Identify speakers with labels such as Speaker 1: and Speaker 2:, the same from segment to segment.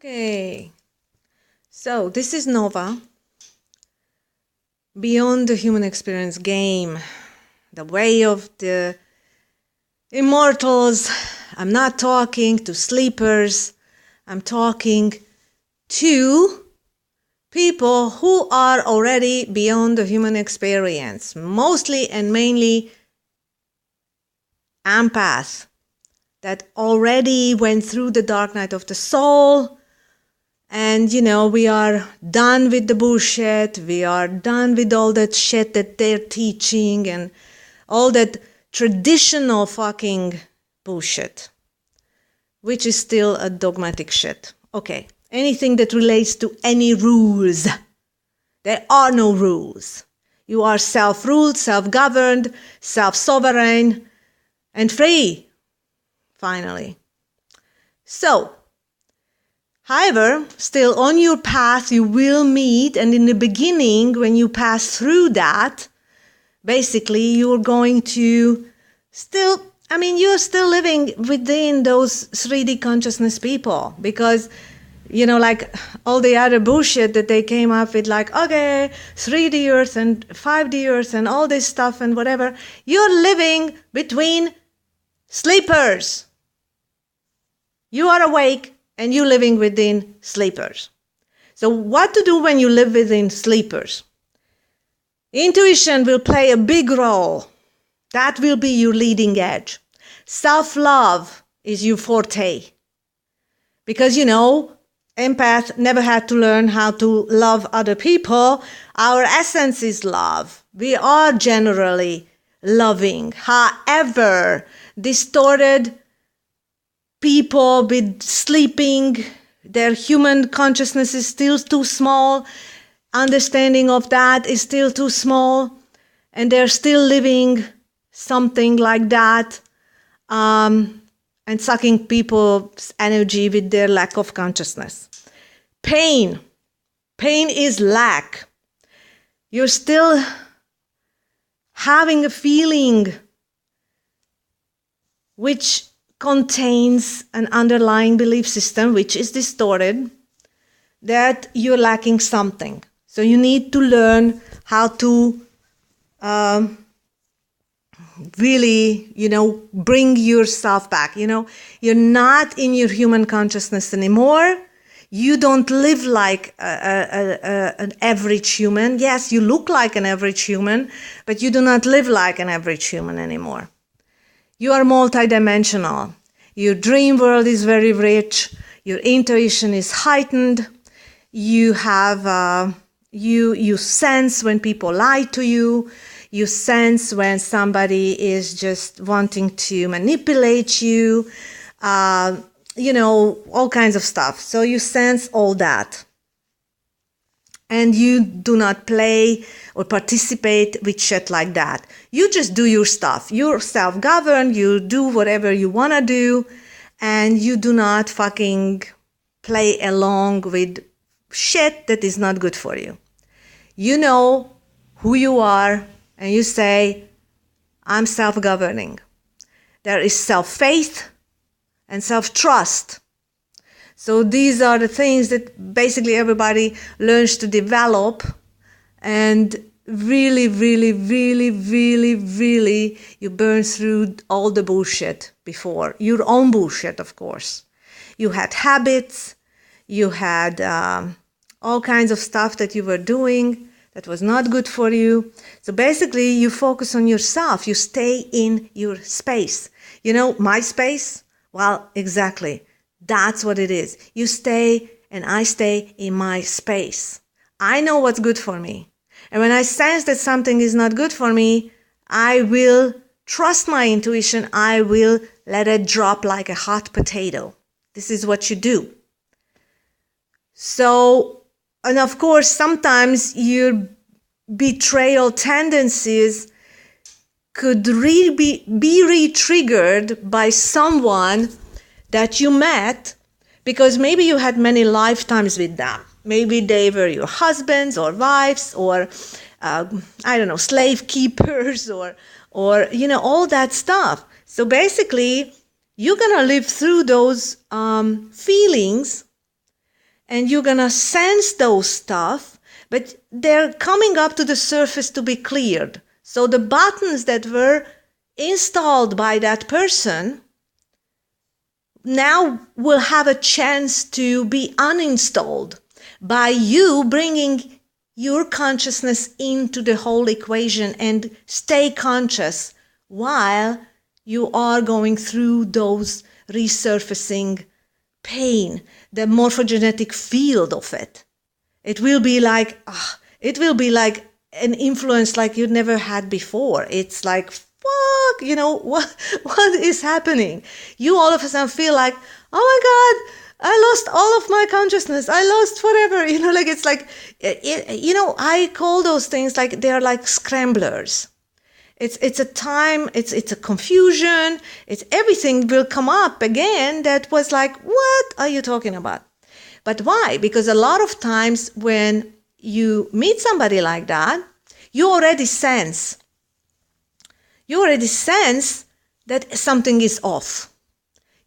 Speaker 1: Okay, so this is Nova, Beyond the Human Experience game, the way of the Immortals. I'm not talking to sleepers, I'm talking to people who are already beyond the human experience, mostly and mainly empaths that already went through the dark night of the soul. And, we are done with the bullshit. We are done with all that shit that they're teaching and all that traditional fucking bullshit, which is still a dogmatic shit. Okay, anything that relates to any rules. There are no rules. You are self-ruled, self-governed, self-sovereign, and free, finally. So, however, still on your path you will meet, and in the beginning when you pass through that, basically you're going to still, you're still living within those 3D consciousness people, because, like all the other bullshit that they came up with, like, okay, 3D Earth and 5D Earth and all this stuff and whatever, you're living between sleepers. You are awake and you're living within sleepers. So what to do when you live within sleepers? Intuition will play a big role. That will be your leading edge. Self-love is your forte. Because, empath never had to learn how to love other people. Our essence is love. We are generally loving. However, distorted people with sleeping, their human consciousness is still too small, understanding of that is still too small, and they're still living something like that, and sucking people's energy with their lack of consciousness. Pain is lack. You're still having a feeling which contains an underlying belief system which is distorted, that you're lacking something. So you need to learn how to really, bring yourself back. You're not in your human consciousness anymore. You don't live like an average human. Yes, you look like an average human, but you do not live like an average human anymore. You are multidimensional. Your dream world is very rich. Your intuition is heightened. You have you sense when people lie to you. You sense when somebody is just wanting to manipulate you. All kinds of stuff. So you sense all that. And you do not play or participate with shit like that. You just do your stuff. You're self-governed. You do whatever you want to do. And you do not fucking play along with shit that is not good for you. You know who you are. And you say, I'm self-governing. There is self-faith and self-trust. So these are the things that basically everybody learns to develop, and really, really, really, really, really, you burn through all the bullshit before. Your own bullshit, of course. You had habits, you had all kinds of stuff that you were doing that was not good for you. So basically you focus on yourself. You stay in your space. My space? Well, exactly. That's what it is. You stay and I stay in my space. I know what's good for me. And when I sense that something is not good for me, I will trust my intuition. I will let it drop like a hot potato. This is what you do. So, and of course, sometimes your betrayal tendencies could really be re-triggered by someone that you met, because maybe you had many lifetimes with them. Maybe they were your husbands or wives or, slave keepers or all that stuff. So basically, you're going to live through those feelings and you're gonna sense those stuff, but they're coming up to the surface to be cleared. So the buttons that were installed by that person now will have a chance to be uninstalled by you bringing your consciousness into the whole equation and stay conscious while you are going through those resurfacing pain, the morphogenetic field of it. It will be like an influence like you'd never had before. It's like, fuck, what is happening? You all of a sudden feel like, oh my God, I lost all of my consciousness. I lost whatever, it's like, I call those things like, they're like scramblers. It's a time, it's a confusion, it's everything will come up again that was like, what are you talking about? But why? Because a lot of times when you meet somebody like that, you already sense that something is off.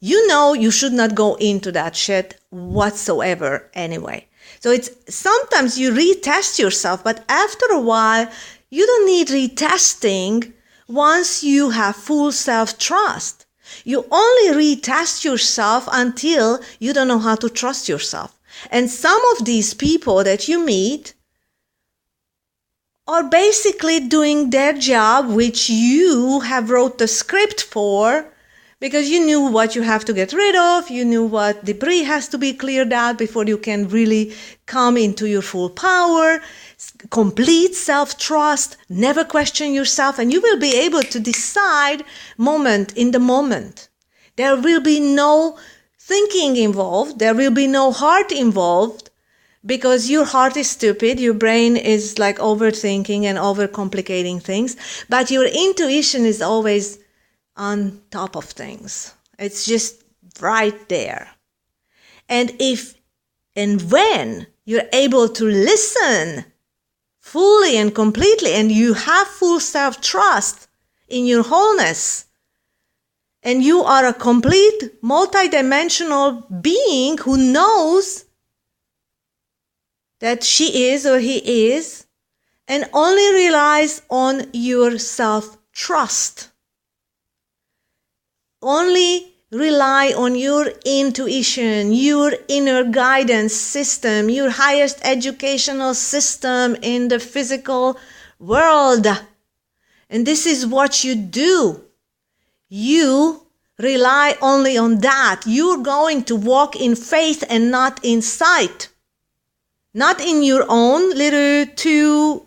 Speaker 1: You know you should not go into that shit whatsoever anyway. So it's sometimes you retest yourself, but after a while, you don't need retesting once you have full self-trust. You only retest yourself until you don't know how to trust yourself. And some of these people that you meet are basically doing their job, which you have wrote the script for, because you knew what you have to get rid of, you knew what debris has to be cleared out before you can really come into your full power, complete self-trust, never question yourself, and you will be able to decide moment in the moment. There will be no thinking involved, there will be no heart involved, because your heart is stupid, your brain is like overthinking and overcomplicating things, but your intuition is always on top of things. It's just right there. And if and when you're able to listen fully and completely, and you have full self-trust in your wholeness, and you are a complete multidimensional being who knows that she is or he is, and only relies on your self-trust. Only rely on your intuition, your inner guidance system, your highest educational system in the physical world. And this is what you do. You rely only on that. You're going to walk in faith and not in sight. Not in your own little two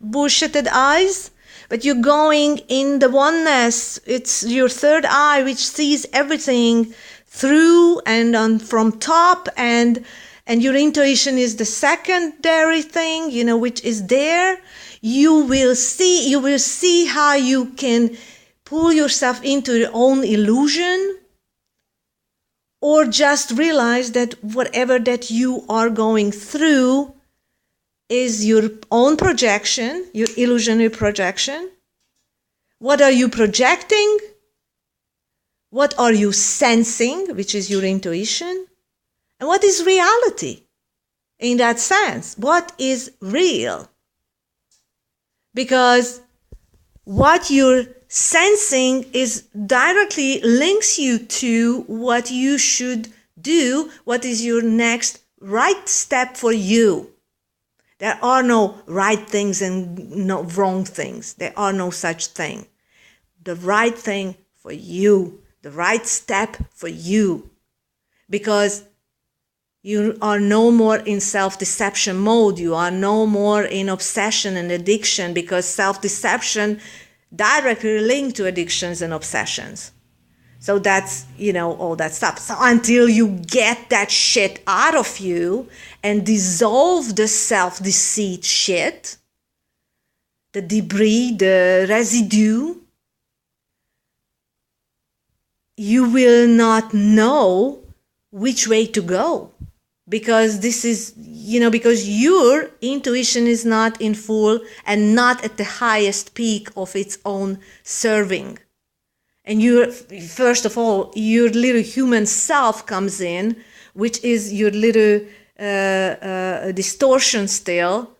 Speaker 1: bullshitted eyes, but you're going in the oneness. It's your third eye which sees everything through and on from top, and your intuition is the secondary thing, which is there. You will see how you can pull yourself into your own illusion, or just realize that whatever that you are going through is your own projection, your illusionary projection. What are you projecting? What are you sensing, which is your intuition? And what is reality in that sense? What is real? Because what you're sensing is directly links you to what you should do, what is your next right step for you. There are no right things and no wrong things. There are no such thing. The right thing for you, the right step for you. Because you are no more in self-deception mode. You are no more in obsession and addiction, because self-deception directly linked to addictions and obsessions. So that's, all that stuff. So until you get that shit out of you and dissolve the self-deceit shit, the debris, the residue, you will not know which way to go. Because this is, because your intuition is not in full and not at the highest peak of its own serving. And first of all, your little human self comes in, which is your little distortion still,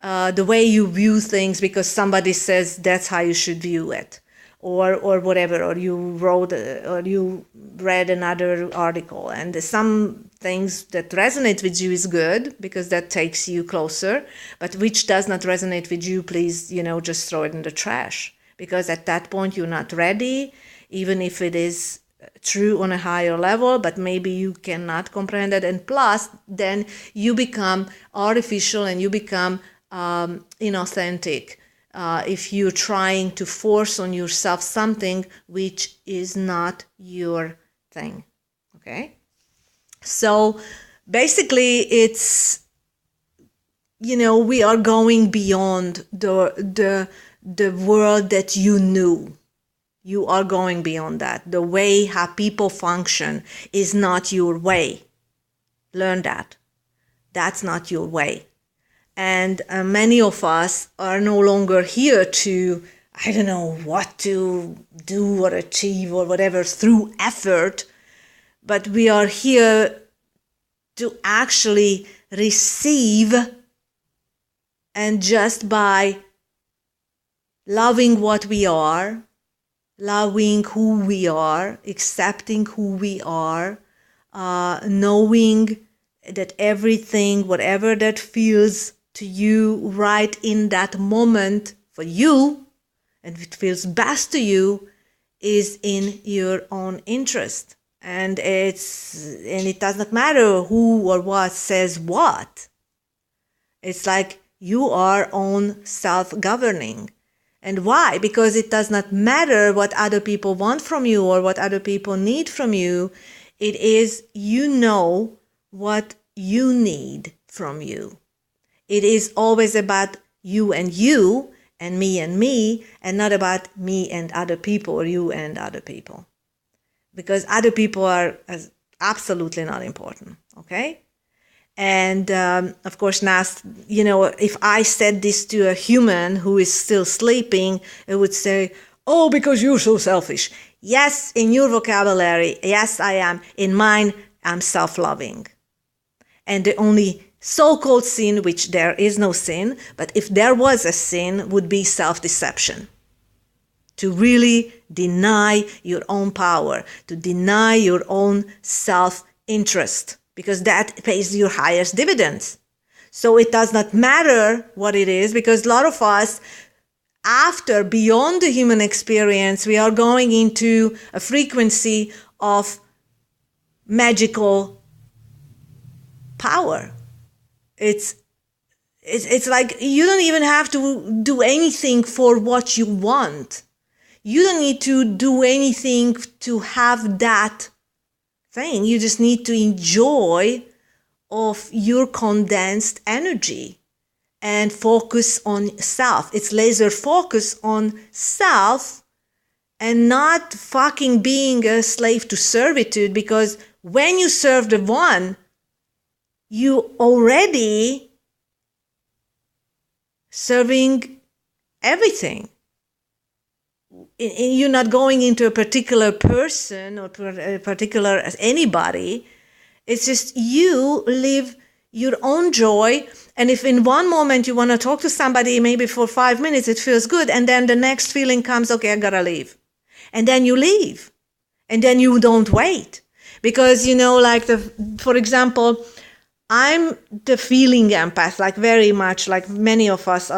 Speaker 1: the way you view things because somebody says that's how you should view it, or whatever, or you wrote or you read another article, and some things that resonate with you is good because that takes you closer, but which does not resonate with you, please, just throw it in the trash, because at that point you're not ready, even if it is true on a higher level, but maybe you cannot comprehend it. And plus, then you become artificial and you become inauthentic if you're trying to force on yourself something which is not your thing. Okay? So basically, it's, we are going beyond the world that you knew. You are going beyond that. The way how people function is not your way. Learn that. That's not your way. And many of us are no longer here to, I don't know what to do or achieve or whatever through effort, but we are here to actually receive, and just by loving what we are, loving who we are, accepting who we are, knowing that everything, whatever that feels to you right in that moment for you, and it feels best to you, is in your own interest. And it does not matter who or what says what. It's like you are own self-governing. And why? Because it does not matter what other people want from you or what other people need from you. It is, what you need from you. It is always about you and me, and not about me and other people or you and other people. Because other people are absolutely not important, okay? And of course, now, if I said this to a human who is still sleeping, it would say, oh, because you're so selfish. Yes, in your vocabulary, yes, I am. In mine, I'm self-loving. And the only so-called sin, which there is no sin, but if there was a sin, would be self-deception. To really deny your own power, to deny your own self-interest, because that pays your highest dividends. So it does not matter what it is, because a lot of us, after, beyond the human experience, we are going into a frequency of magical power. It's like you don't even have to do anything for what you want. You don't need to do anything to have that thing. You just need to enjoy of your condensed energy and focus on self. It's laser focus on self and not fucking being a slave to servitude, because when you serve the one, you already serving everything. You're not going into a particular person or a particular anybody. It's just you live your own joy. And if in one moment you want to talk to somebody, maybe for 5 minutes, it feels good. And then the next feeling comes, okay, I gotta leave. And then you leave. And then you don't wait. Because, for example, I'm the feeling empath, like very much, like many of us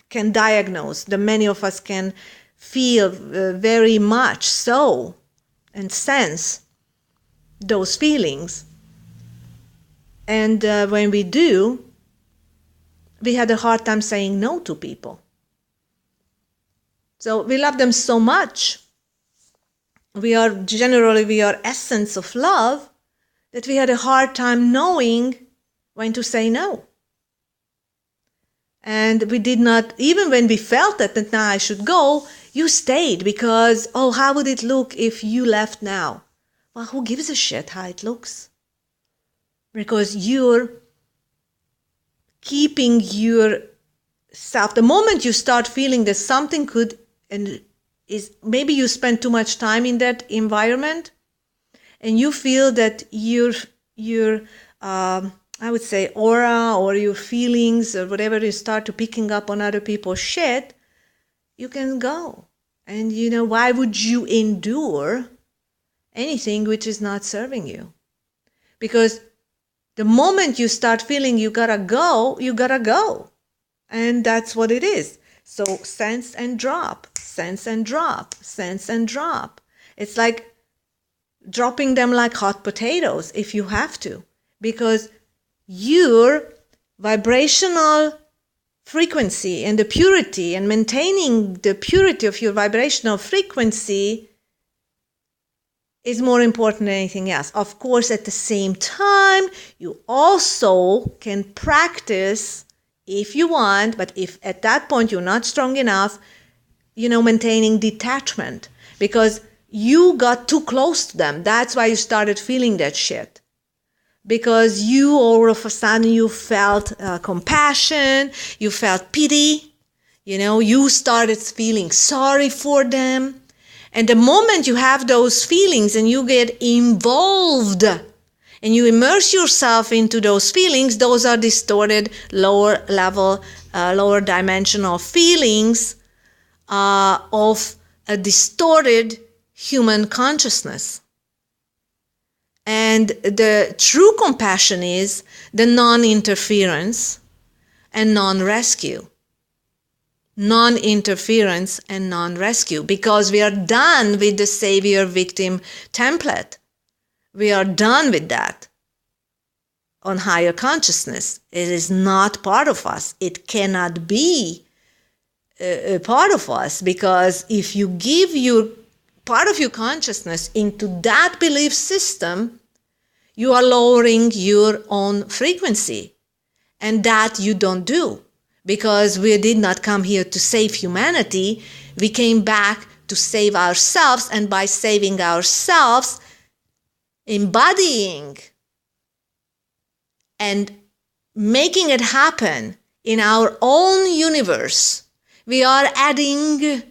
Speaker 1: can diagnose. Many of us can feel very much so and sense those feelings. And when we do, we had a hard time saying no to people. So we love them so much. We are essence of love, that we had a hard time knowing when to say no. And we did not, even when we felt that now I should go, you stayed because, how would it look if you left now? Well, who gives a shit how it looks? Because you're keeping yourself. The moment you start feeling that something could, and is maybe you spend too much time in that environment, and you feel that you're I would say, aura or your feelings or whatever you start to picking up on other people's shit, you can go. And why would you endure anything which is not serving you? Because the moment you start feeling you gotta go, you gotta go. And that's what it is. So sense and drop, sense and drop, sense and drop. It's like dropping them like hot potatoes if you have to. Because your vibrational frequency and the purity and maintaining the purity of your vibrational frequency is more important than anything else. Of course, at the same time, you also can practice if you want, but if at that point you're not strong enough, maintaining detachment, because you got too close to them. That's why you started feeling that shit. Because you all of a sudden you felt compassion, you felt pity, you started feeling sorry for them. And the moment you have those feelings and you get involved and you immerse yourself into those feelings, those are distorted, lower level, lower dimensional feelings of a distorted human consciousness. And the true compassion is the non-interference and non-rescue. Non-interference and non-rescue, because we are done with the savior-victim template. We are done with that on higher consciousness. It is not part of us. It cannot be a part of us, because if you give your part of your consciousness into that belief system, you are lowering your own frequency. And that you don't do, because we did not come here to save humanity. We came back to save ourselves, and by saving ourselves, embodying and making it happen in our own universe, we are adding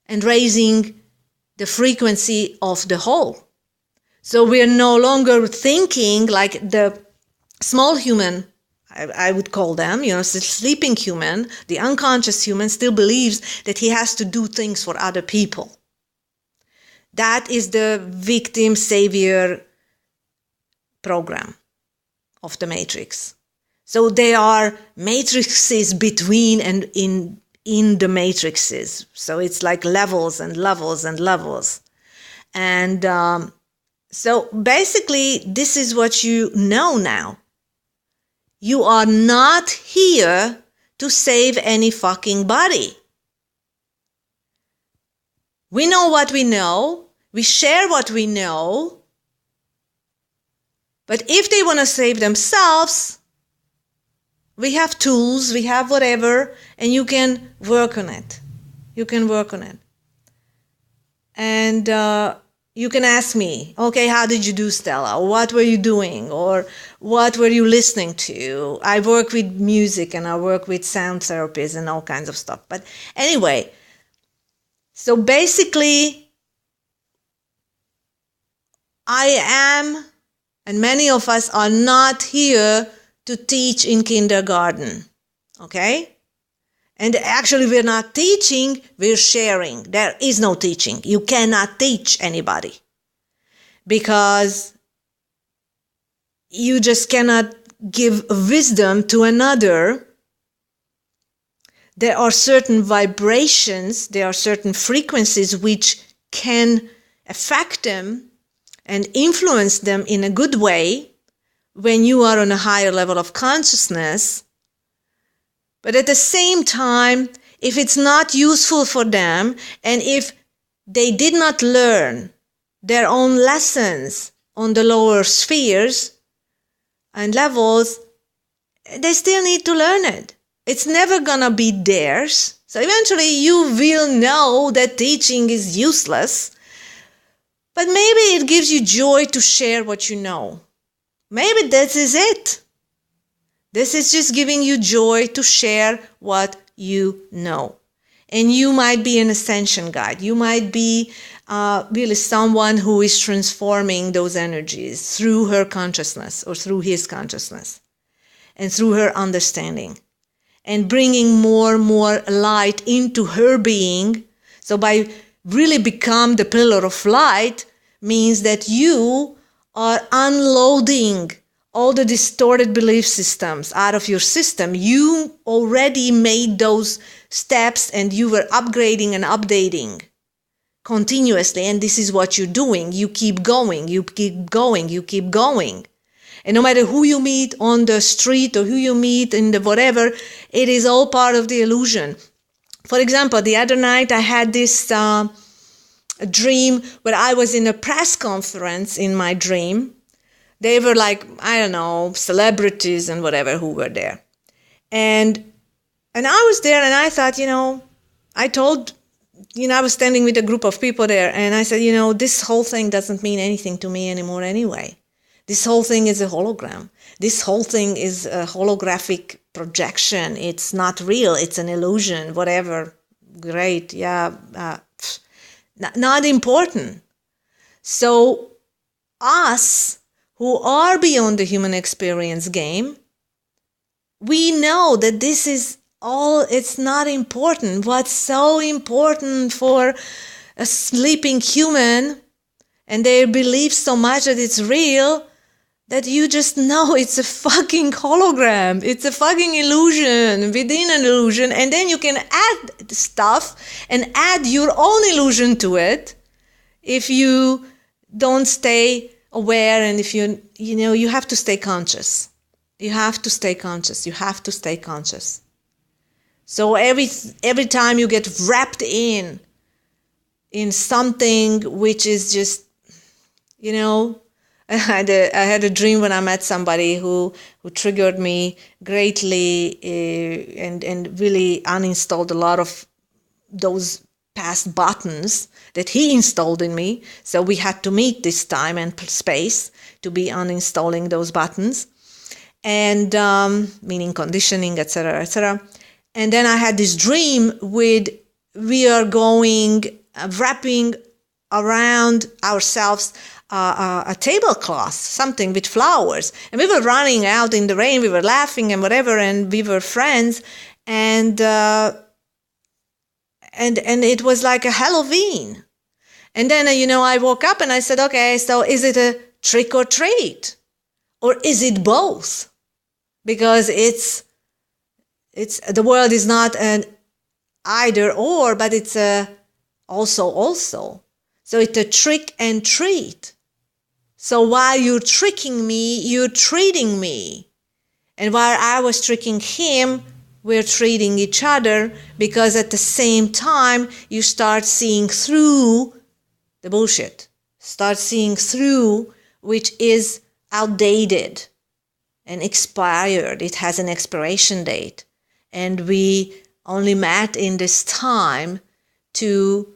Speaker 1: and raising the frequency of the whole. So we are no longer thinking like the small human, I would call them, the sleeping human, the unconscious human still believes that he has to do things for other people. That is the victim savior program of the matrix. So there are matrices between and in the matrices. So it's like levels and levels and levels. And so basically, this is what you know now. You are not here to save any fucking body. We know what we know. We share what we know. But if they want to save themselves, we have tools, we have whatever, and you can work on it. You can work on it. And you can ask me, okay, how did you do, Stella? What were you doing? Or what were you listening to? I work with music and I work with sound therapies and all kinds of stuff. But anyway, so basically, I am, and many of us are not here to teach in kindergarten, okay? And actually, we're not teaching, we're sharing. There is no teaching. You cannot teach anybody, because you just cannot give wisdom to another. There are certain vibrations, there are certain frequencies which can affect them and influence them in a good way when you are on a higher level of consciousness. But at the same time, if it's not useful for them, and if they did not learn their own lessons on the lower spheres and levels, they still need to learn it. It's never gonna be theirs. So eventually you will know that teaching is useless, but maybe it gives you joy to share what you know. Maybe this is it. This is just giving you joy to share what you know. And you might be an ascension guide. You might be really someone who is transforming those energies through her consciousness or through his consciousness and through her understanding, and bringing more and more light into her being. So by really become the pillar of light means that you are unloading all the distorted belief systems out of your system. You already made those steps and you were upgrading and updating continuously. And this is what you're doing. You keep going, you keep going, you keep going. And no matter who you meet on the street or who you meet in the whatever, it is all part of the illusion. For example, the other night I had this dream where I was in a press conference in my dream. They were like, I don't know, celebrities and whatever who were there. And I was there and I thought, I was standing with a group of people there and I said, this whole thing doesn't mean anything to me anymore anyway. This whole thing is a hologram. This whole thing is a holographic projection. It's not real. It's an illusion, whatever. Great. Yeah. Not important. So us who are beyond the human experience game, we know that this is all, it's not important. What's so important for a sleeping human, and they believe so much that it's real, that you just know it's a fucking hologram. It's a fucking illusion within an illusion. And then you can add stuff and add your own illusion to it if you don't stay aware, and if you have to stay conscious. You have to stay conscious. You have to stay conscious. So every time you get wrapped in something which is just, I had a dream when I met somebody who triggered me greatly and really uninstalled a lot of those past buttons that he installed in me. So we had to meet this time and space to be uninstalling those buttons, and meaning conditioning, etc., etc. And then I had this dream we are going, wrapping around ourselves a tablecloth, something with flowers. And we were running out in the rain, we were laughing and whatever, and we were friends. And it was like a Halloween. And then, I woke up and I said, okay, so is it a trick or treat? Or is it both? Because it's the world is not an either or, but it's a also. So it's a trick and treat. So while you're tricking me, you're treating me. And while I was tricking him, we're treating each other, because at the same time, you start seeing through the bullshit. Start seeing through, which is outdated and expired. It has an expiration date. And we only met in this time to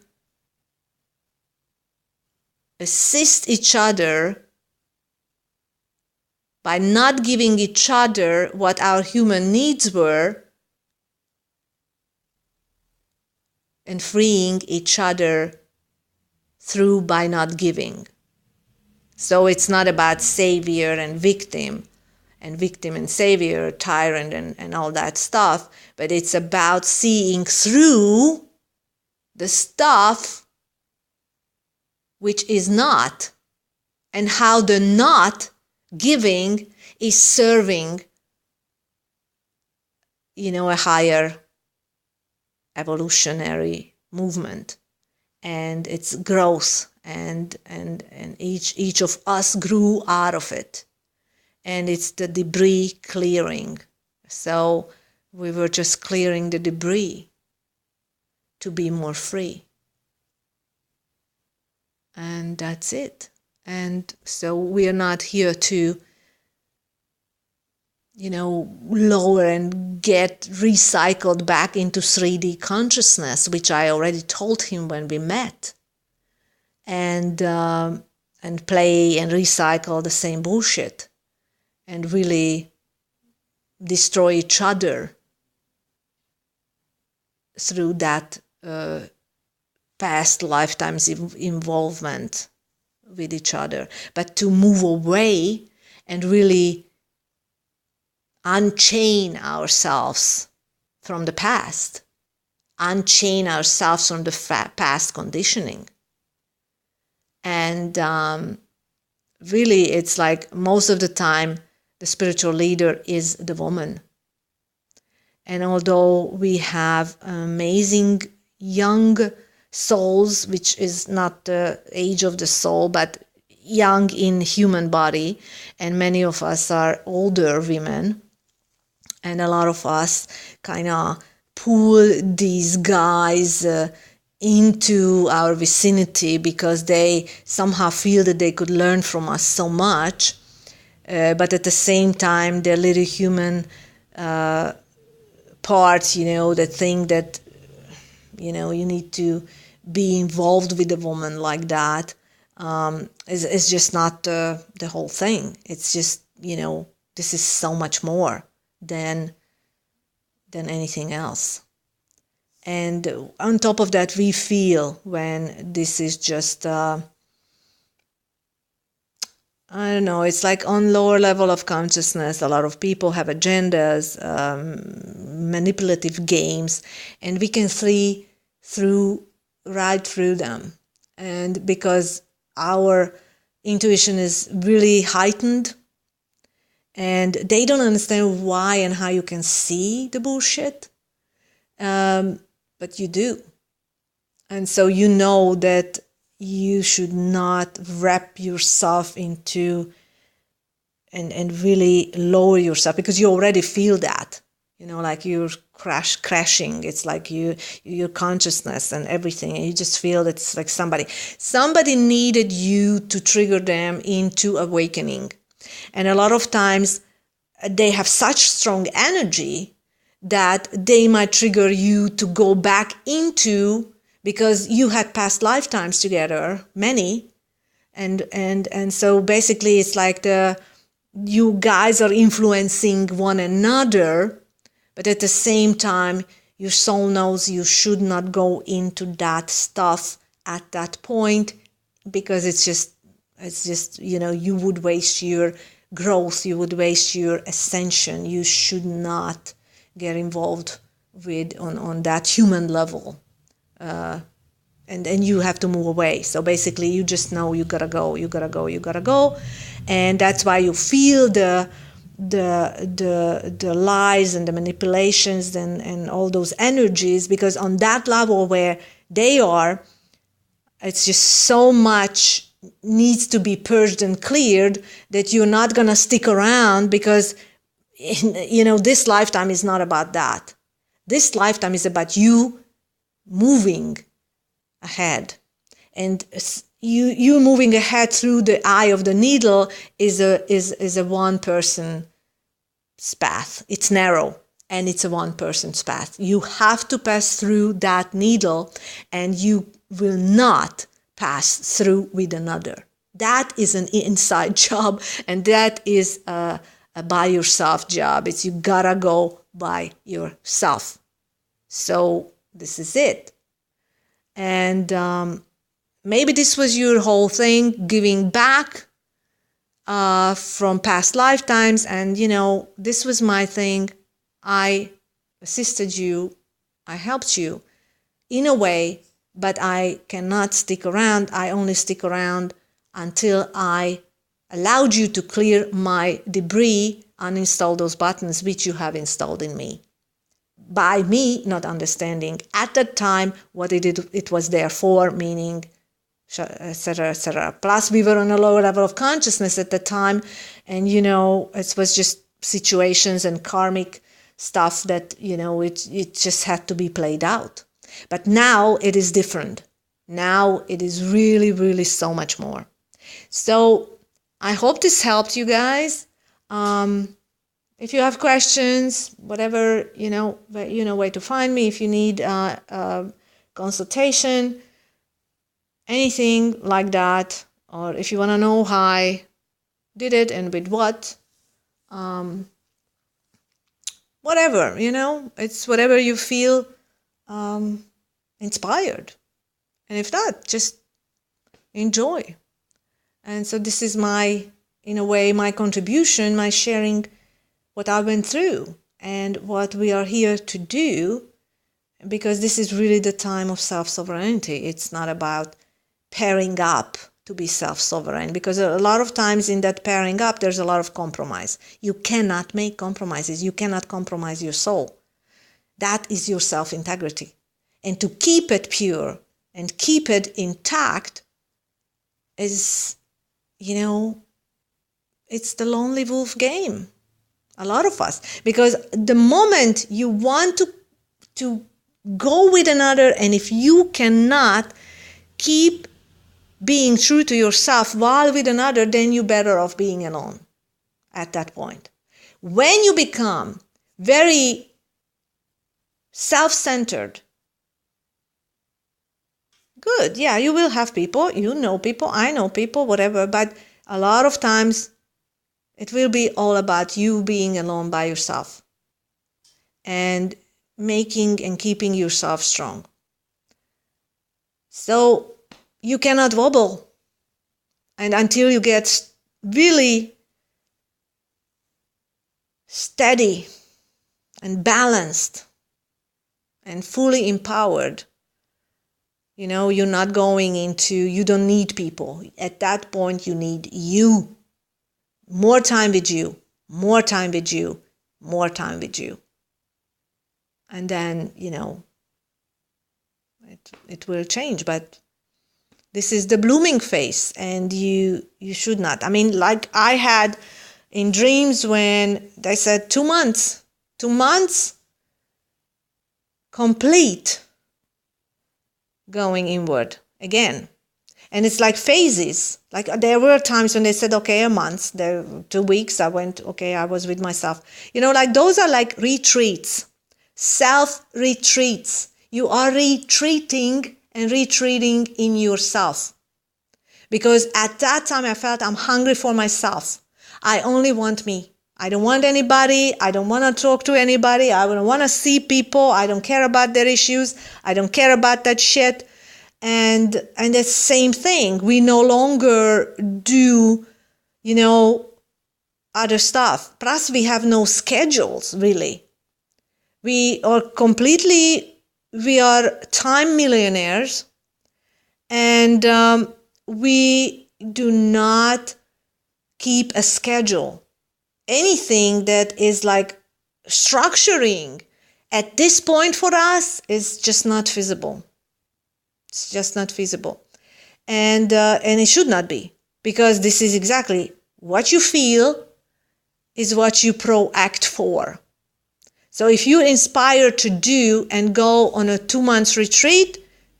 Speaker 1: assist each other by not giving each other what our human needs were, and freeing each other through by not giving. So it's not about savior and victim and savior, tyrant and all that stuff, but it's about seeing through the stuff which is not, and how the not giving is serving, a higher evolutionary movement and its growth, and each of us grew out of it, and it's the debris clearing. So we were just clearing the debris to be more free, and that's it. And so we are not here to lower and get recycled back into 3D consciousness, which I already told him when we met, and play and recycle the same bullshit and really destroy each other through that past lifetimes involvement with each other, but to move away and really unchain ourselves from the past, unchain ourselves from the past conditioning. And really, it's like most of the time, the spiritual leader is the woman. And although we have amazing young souls, which is not the age of the soul, but young in human body, and many of us are older women, and a lot of us kind of pull these guys into our vicinity because they somehow feel that they could learn from us so much, but at the same time, their little human parts, that think that, you need to be involved with a woman like that, is just not the whole thing. It's just, this is so much more than anything else. And on top of that, we feel when this is just, I don't know, it's like on lower level of consciousness, a lot of people have agendas, manipulative games, and we can see right through them. And because our intuition is really heightened, and they don't understand why and how you can see the bullshit, but you do. And so you know that you should not wrap yourself into and really lower yourself, because you already feel that, like you're crashing. It's like your consciousness and everything, and you just feel that it's like somebody needed you to trigger them into awakening. And a lot of times they have such strong energy that they might trigger you to go back into, because you had past lifetimes together, many, and so basically it's like you guys are influencing one another, but at the same time your soul knows you should not go into that stuff at that point, because it's just you would waste your growth, you would waste your ascension. You should not get involved with on that human level. And you have to move away. So basically you just know you gotta go, and that's why you feel the lies and the manipulations and all those energies, because on that level where they are, it's just so much needs to be purged and cleared that you're not gonna stick around, because this lifetime is not about that. This lifetime is about you moving ahead, and you moving ahead through the eye of the needle is a one person's path. It's narrow and it's a one person's path. You have to pass through that needle, and you will not pass through with another. That is an inside job, and that is a by yourself job. It's you gotta go by yourself. So this is it. And maybe this was your whole thing, giving back from past lifetimes. And, this was my thing. I assisted you. I helped you in a way, but I cannot stick around. I only stick around until I allowed you to clear my debris, uninstall those buttons which you have installed in me. By me not understanding at that time what it was there for, meaning, etc., etc. Plus, we were on a lower level of consciousness at the time, and it was just situations and karmic stuff that it just had to be played out. But now it is different. Now it is really, really so much more. So I hope this helped you guys. If you have questions, whatever, where to find me. If you need consultation, anything like that, or if you want to know how I did it and with what, whatever, it's whatever you feel inspired. And if not, just enjoy. And so this is in a way, my contribution, my sharing what I went through and what we are here to do, because this is really the time of self-sovereignty. It's not about pairing up to be self-sovereign, because a lot of times in that pairing up, there's a lot of compromise. You cannot make compromises. You cannot compromise your soul. That is your self-integrity. And to keep it pure and keep it intact is, it's the lonely wolf game. A lot of us. Because the moment you want to go with another, and if you cannot keep being true to yourself while with another, then you're better off being alone at that point. When you become very self-centered, good, yeah, you will have people, people, I know people, whatever, but a lot of times it will be all about you being alone by yourself and making and keeping yourself strong. So you cannot wobble. And until you get really steady and balanced and fully empowered, you're not going into, you don't need people. At that point, you need you. More time with you, more time with you, more time with you. And then, it will change. But this is the blooming phase, and you should not. I mean, like I had in dreams when they said 2 months, 2 months complete going inward again. And it's like phases. Like there were times when they said, okay, a month, there 2 weeks, I was with myself. Like those are like retreats, self-retreats. You are retreating and retreating in yourself. Because at that time I felt I'm hungry for myself. I only want me. I don't want anybody. I don't want to talk to anybody. I don't want to see people. I don't care about their issues. I don't care about that shit. And the same thing. We no longer do, other stuff. Plus we have no schedules, really. We are time millionaires, and we do not keep a schedule. Anything that is like structuring at this point for us is just not feasible. It's just not feasible. And it should not be, because this is exactly what you feel is what you proact for. So if you're inspired to do and go on a 2 months retreat,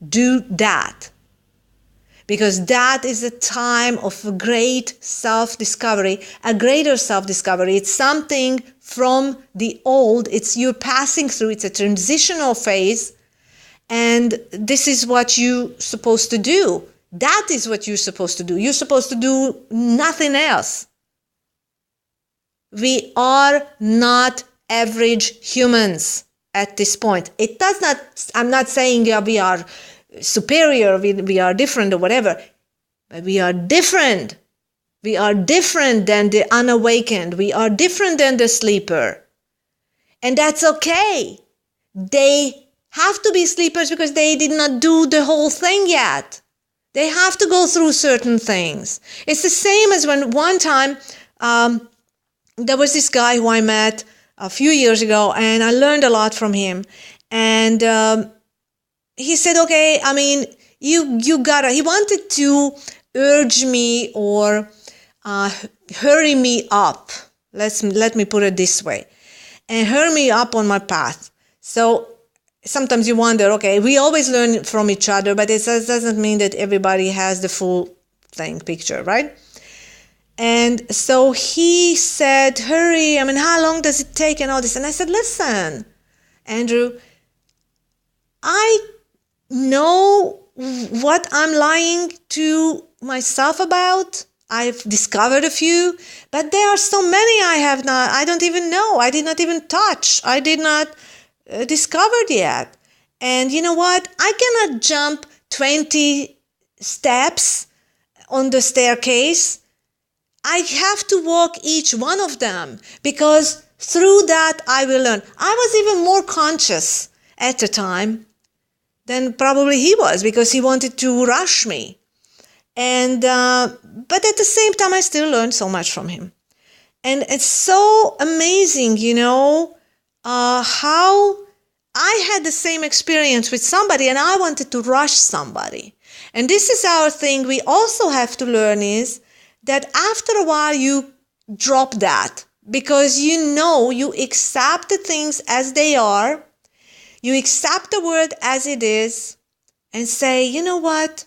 Speaker 1: do that. Because that is a time of a great self-discovery, a greater self-discovery. It's something from the old. You're passing through. It's a transitional phase. And this is what you're supposed to do. That is what you're supposed to do. You're supposed to do nothing else. We are not average humans at this point. It does not, I'm not saying we are superior, we are different or whatever, but we are different. We are different than the unawakened. We are different than the sleeper. And that's okay. They have to be sleepers because they did not do the whole thing yet. They have to go through certain things. It's the same as when one time there was this guy who I met a few years ago, and I learned a lot from him. And he said, okay, I mean, you gotta, he wanted to urge me or hurry me up. Let me put it this way. And hurry me up on my path. So sometimes you wonder, okay, we always learn from each other, but it doesn't mean that everybody has the full picture, right? And so he said, hurry, I mean, how long does it take and all this? And I said, listen, Andrew, I know what I'm lying to myself about. I've discovered a few, but there are so many I don't even know. I did not even touch. I did not discovered yet. And you know what? I cannot jump 20 steps on the staircase. I have to walk each one of them, because through that I will learn. I was even more conscious at the time than probably he was, because he wanted to rush me. And but at the same time, I still learned so much from him. And it's so amazing, how I had the same experience with somebody and I wanted to rush somebody. And this is our thing we also have to learn, is that after a while you drop that, because you accept the things as they are, you accept the world as it is, and say, you know what?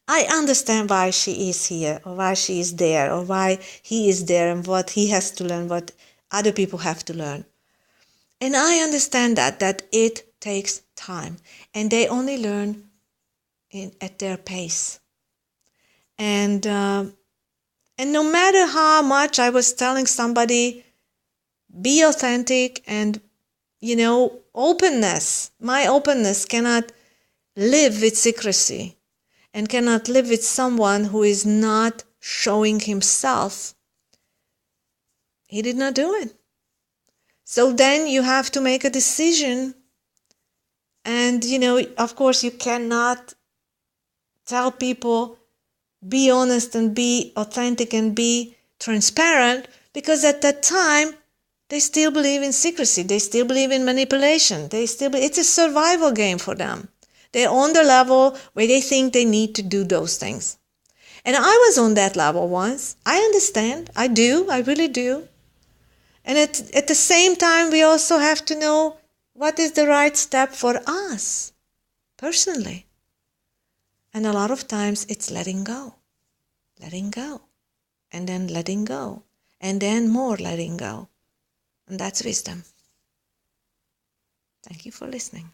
Speaker 1: I understand why she is here, or why she is there, or why he is there, and what he has to learn, what other people have to learn. And I understand that it takes time, and they only learn at their pace. And no matter how much I was telling somebody, be authentic, and openness, my openness cannot live with secrecy, and cannot live with someone who is not showing himself. He did not do it. So then you have to make a decision. And, of course, you cannot tell people, be honest and be authentic and be transparent, because at that time, they still believe in secrecy. They still believe in manipulation. It's a survival game for them. They're on the level where they think they need to do those things. And I was on that level once. I understand. I do. I really do. And at the same time, we also have to know what is the right step for us personally. And a lot of times it's letting go, and then letting go, and then more letting go. And that's wisdom. Thank you for listening.